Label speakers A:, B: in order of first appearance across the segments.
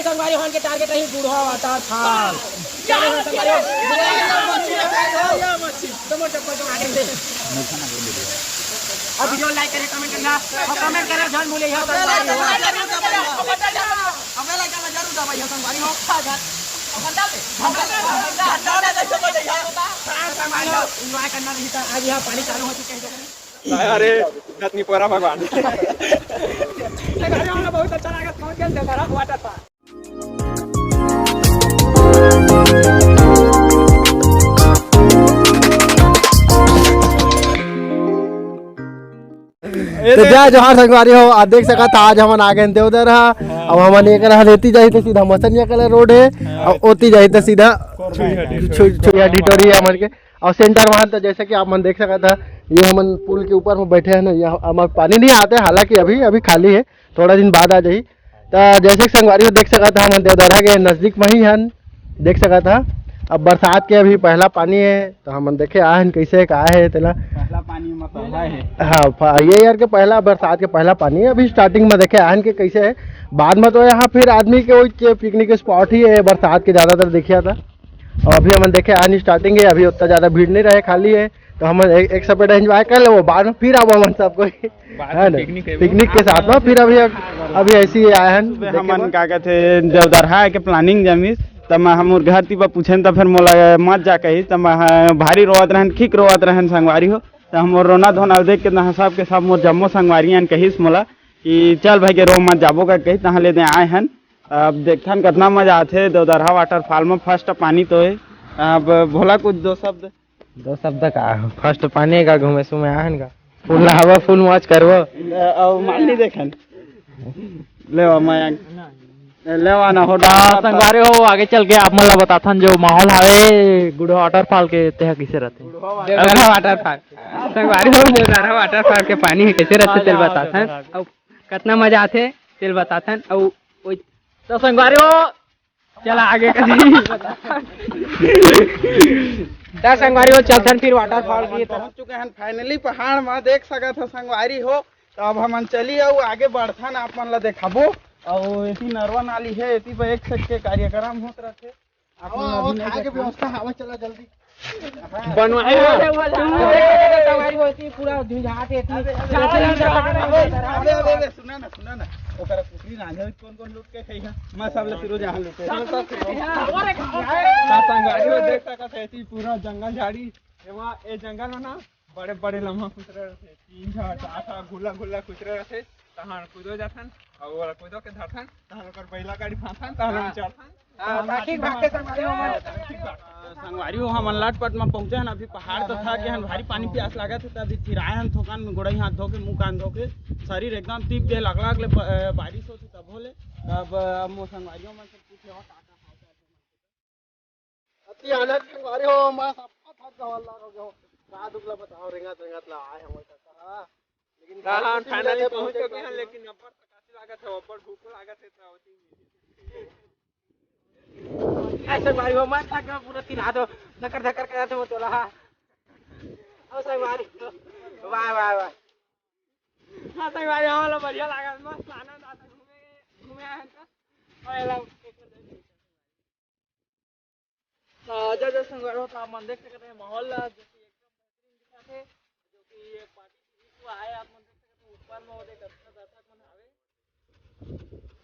A: संगवारी होन के टारगेट रही बूढ़ा वाटरफॉल। अब वीडियो लाइक करें, कमेंट करना और कमेंट करें जान बोले यहां पर हमें लगा जरूर दबाई हो संगवारी हो एंजॉय करना नहीं था। आज यहाँ पानी चालू हो चुके हैं।
B: अरे नतनी पोरा भगवान
A: बहुत अच्छा लगा पहुंच गए देवधरा वाटरफॉल।
C: तो जय जोहार संगवारी हो। आज देख सका था आज हमन आ गए देवधरा। अब हमन एक लेती जाही तो सीधा मसनिया कलर रोड है और ओती जाही तो सीधा छुया डिटोरी है हमन के और सेंटर वहाँ। तो जैसे कि आप मन देख सका था ये हमन पुल के ऊपर में बैठे हैं ना, यहाँ हमारे पानी नहीं आते, हालांकि अभी खाली है, थोड़ा दिन बाद आ जाही। तो जैसे संगवारी हो देख सका था हम देवधरा के नजदीक में ही हैं, देख सका था। अब बरसात के अभी पहला पानी है तो हम देखे आए कैसे का है तेला
B: पहला पानी मतलब है।
C: हाँ ये यार के पहला बरसात के पहला पानी है। अभी स्टार्टिंग में देखे आए के कैसे है, बाद में तो यहाँ फिर आदमी के वही पिकनिक स्पॉट ही है बरसात के ज़्यादातर देखिया था। और अभी हम देखे आने स्टार्टिंग है, अभी उतना ज़्यादा भीड़ नहीं रहे, खाली है। तो हम एक सपेट एंजॉय कर लो, बाद में फिर अब हम सबको है ना पिकनिक के साथ में फिर अभी ऐसे ही आए हैं।
B: हमन का कहते देवधरा के प्लानिंग जमीस तब हम घर तीबा पूछन तो फिर मोला मत जा कही तब भारी रोवत रहन, ठीक रोवत रहन संगवारी हो। तो हम रोना धोना देख के सब के सब मोर जम्मो संगवारी कहीस मोला कि चल भाई के रो मत जाबो का कही तहाँ ले दे आए हैं। अब देखथन कितना मजा आते देवधरा वाटरफॉल में। फर्स्ट पानी तो है। अब भोला कुछ दो शब्द
C: का फर्स्ट पानी का घूमे सुमे आए का फुल हवा फुल मौज करबो
B: माल नहीं देखन ले मैं लेवाना हो
D: संगवारी हो। आगे चल के आप मतलब बताथन जो माहौल हवे गुड़ वाटरफॉल के तह कैसे रहते
A: देवधरा वाटरफॉल संगवारी हो। देवधरा वाटरफॉल के पानी कैसे रहते तेल बताथन और कितना मजा आते तेल बताथन। और
D: तो संगवारी हो
A: चला आगे कभी दस संगवारी हो चलथन फिर वाटरफॉल की
B: पहुंच चुके हैं फाइनली पहाड़ में देख सका था संगवारी हो। तो अब हम चली आओ आगे बढ़थन आप मन ला देखाबो। और इसी नरवा नाली है, इसी पे एक से कार्यक्रम होत रहते।
C: आगे व्यवस्था हवा चला जल्दी
A: बनवाए संगवारी हो इसी पूरा झुंझाट है।
B: सुना ना ओकरा कुकरी रांझे कौन लूट के खइहा मैं सब ले फिरो जहां लूटे संगवारी हो देख सकत है इसी पूरा जंगल झाड़ी एवा ए जंगल में ना बड़े बड़े लम्हा कुतरे रहते, 3-4 गुला कुतरे रहते। तहां कूदो जाथन और ओला कूदो के धरथन तहां ओकर पहिला गाड़ी फाथन तहां चढ़थन।
A: ठीक भागते संगवारी हो।
B: संगवारी हो हम लटपट में पहुंचे हैं। अभी पहाड़ तो था कि हम भारी पानी प्यास लगा थे तभी चिराए हैं थोकन गोड़ई हाथ धो के मुंह कान धो के शरीर एकदम तीप के लगला के बारिश होती तब होले। अब मो संगवारियों में सब पूछे हो काका
C: अति आनंद संगवारी हो। मैं सब थक गवाला हो का दुगला बताओ रेंगत ला आए हम का लेकिन
B: हां फाइनली पहुंच चुके हैं। लेकिन ऊपर काफी लागत है, ऊपर भूख लागत है तो
A: ऐसे भाई हो मत थक पूरा तीन हाथ नकर धकर करते हो तोला। और संगवारी वाह वाह वाह हां संगवारी हो बढ़िया लगा मस्त आनंद आता घूमे आए हैं तो जो संगवारी हो। तो मन देख सकते हैं माहौल जो कि एकदम बेहतरीन दिखा थे जो कि ये पार्टी हुआ है। आप मन देख सकते हैं ऊपर में वो देख दर्शक मन आवे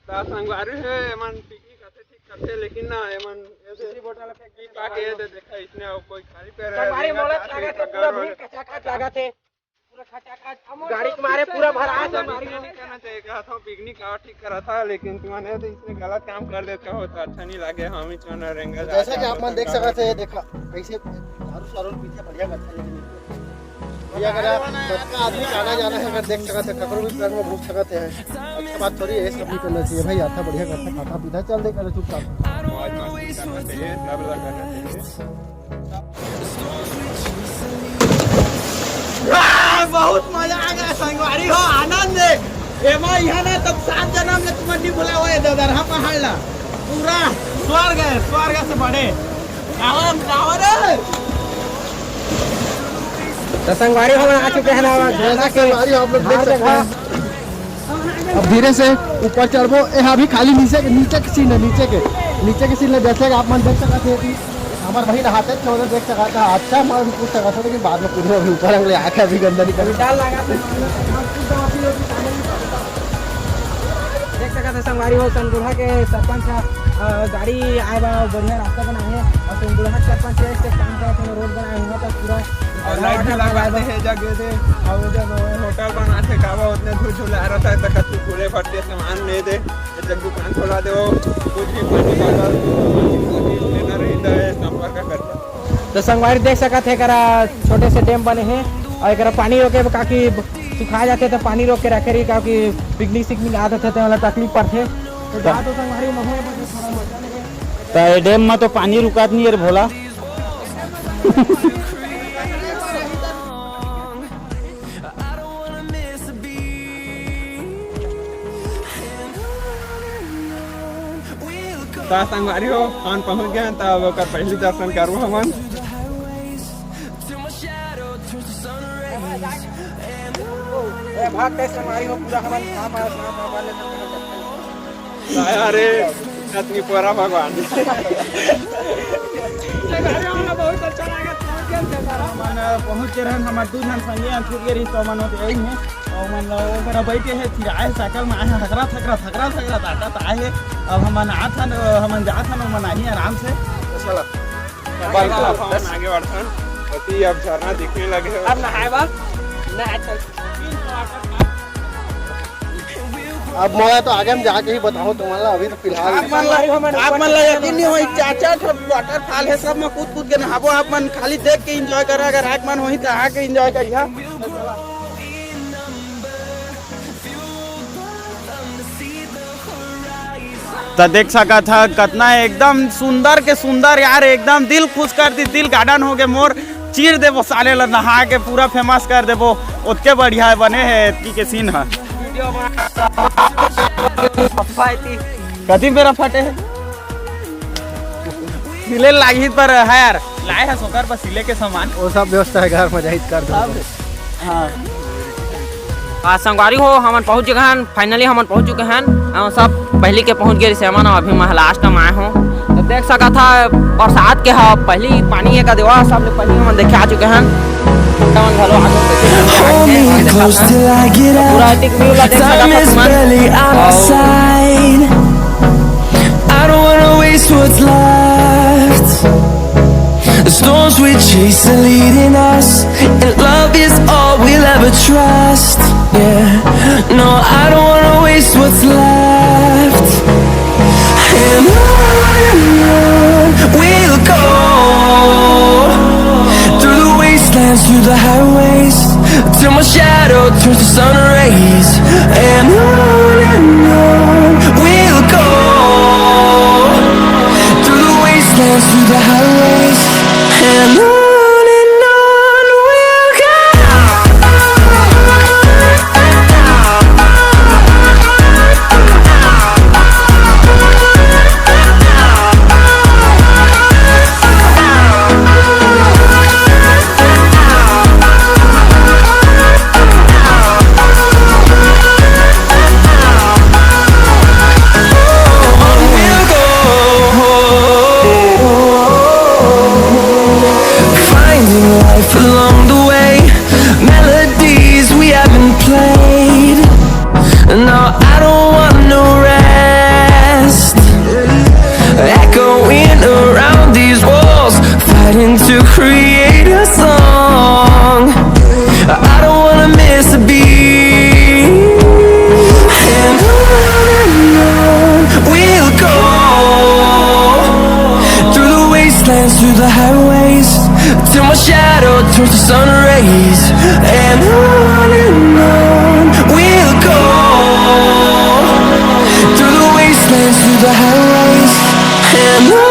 B: संगवारी है मन पिकनिक आते ठीक करते लेकिन ना एमन ऐसे बोतल फेंक के पाके ये देखा इसने कोई खाली पैर है
A: संगवारी मोलत लगा थे पूरा भीड़ कचाकच लगा थे पूरा खचाखच गाड़ी तुम्हारे पूरा भरा है। संगवारी
B: कहना चाहिए कहा था पिकनिक और ठीक करा था लेकिन तुम्हारे तो इसने गलत काम कर देते हो तो अच्छा नहीं लगे। हम ही चुना रहेंगे
C: जैसा कि आप मन देख सकते हैं। देखा कैसे दारू सारू पीछे बढ़िया अच्छा लेकिन भैया अगर सबका आदमी आना जाना है अगर देख सकते हैं ककरो भी पैर में घूम सकते हैं। अच्छी बात थोड़ी है, सब भी करना चाहिए भाई। अच्छा बढ़िया करते खाता पीता चल दे कर चुपचाप
A: बहुत मजा आ गया संगवारी हो। आनंद एमा यहाँ ना तब 7 जन्म ले तुम नहीं भुला हुए देवधरा पहाड़ ला पूरा स्वर्ग से बड़े तो संगवारी हम आ चुके हैं ना। जैसा कि आप लोग देख सकते हैं
C: अब धीरे से ऊपर चढ़बो। यहाँ भी खाली नीचे नीचे के सीन है, नीचे के सीन है। जैसे आप मन देख सकते थे हमारे भाई नहाते थे उधर देख सका था, अच्छा मैं भी पूछ सका था, लेकिन बाद में पूरे अभी ऊपर अगले आके अभी गंदा नहीं कर डाल लगा
A: देख सकते संगवारी हो। संगुड़ा के सरपंच गाड़ी आए बा बढ़िया रास्ता बनाए हैं और संगुड़ा के सरपंच से काम करते रोड बनाए हुआ था पूरा
B: और लाइट भी लगाते हैं जगह से। और जब होटल बनाते काबा उतने धूल झुला रहा था तो कच्चे कूड़े फटके सामान ले दे, जब दुकान खोला दे वो कुछ भी पानी लेना रहता है संपर्क करते।
A: तो संगवारी देख सकते हैं करा छोटे से डैम बने हैं और एक पानी रोके काफी सुखा जाते तो पानी रोक के रखे रही क्योंकि पिकनिक सिकनिक आते थे तो वाला तकलीफ पड़ते। तो जहाँ तो संगवारी महुए पर थोड़ा मजा लगे
B: तो डैम में तो पानी रुकात नहीं है रे भोला। तो संगवारी हो हम पहुंच गए तब ओकर पहली दर्शन करू हमन।
A: भाग संगवारी हो पूरा हमन
B: अरे इतनी पूरा भगवान
A: बहुत अच्छा लगा
B: पहुंच के रहन हमार दू जन संगे छूट गए तो मन होते यही है और मन ओकरा बैठे है चिराए साइकिल में आए हकरा थकरा ताकत आए है। अब हमन आथन हमन जाथन मन आई आराम से। चलो बल्कि आगे बढ़थन अति अब झरना दिखने लगे है।
A: अब नहाए बा नहाए चल।
C: अब मैं तो आगे हम जाके ही बताऊँ तुम्हारा। अभी तो फिलहाल
B: आप मन ला यकीन नहीं होई चाचा वाटरफॉल है सब में कूद के नहाबो। आप मन खाली देख के एंजॉय कर, अगर आग मन होई तो आके एंजॉय करिया। तो देख सका था कितना एकदम सुंदर के सुंदर यार, एकदम दिल खुश कर दी, दिल गार्डन हो गए मोर चीर देवो साले ला नहा के पूरा फेमस कर देवो। उतके बढ़िया बने है की के सीन है। कथी मेरा फटे है सिले लागी पर है यार लाए है सोकर पर सिले के सामान
C: वो सब व्यवस्था है घर में जाहिर कर दो।
A: हाँ संगवारी हो हमन पहुंच चुके हैं, फाइनली हमन पहुंच चुके हैं। हम सब पहली के पहुंच गए सेमन अभी मैं लास्ट में आए हूँ। तो देख सका था बरसात के हाँ पहली पानी का देवा सब लोग पहले हम देखे आ चुके हैं।
E: The storms we chase are leading us, and love is all we'll ever trust. Yeah, no, I don't wanna waste what's left. And on we'll go, through the wastelands, through the highways, till my shadow turns to sun rays. And on we'll go, through the wastelands, through the highways. And on we'll go. Along the way, melodies we haven't played. No, I don't want no rest. Echoing around these walls, fighting to create a song. I don't wanna miss a beat. And on we'll go, through the wastelands, through the highways, till my shadow turns to sun rays. And on we'll go, through the wastelands, through the highways. And on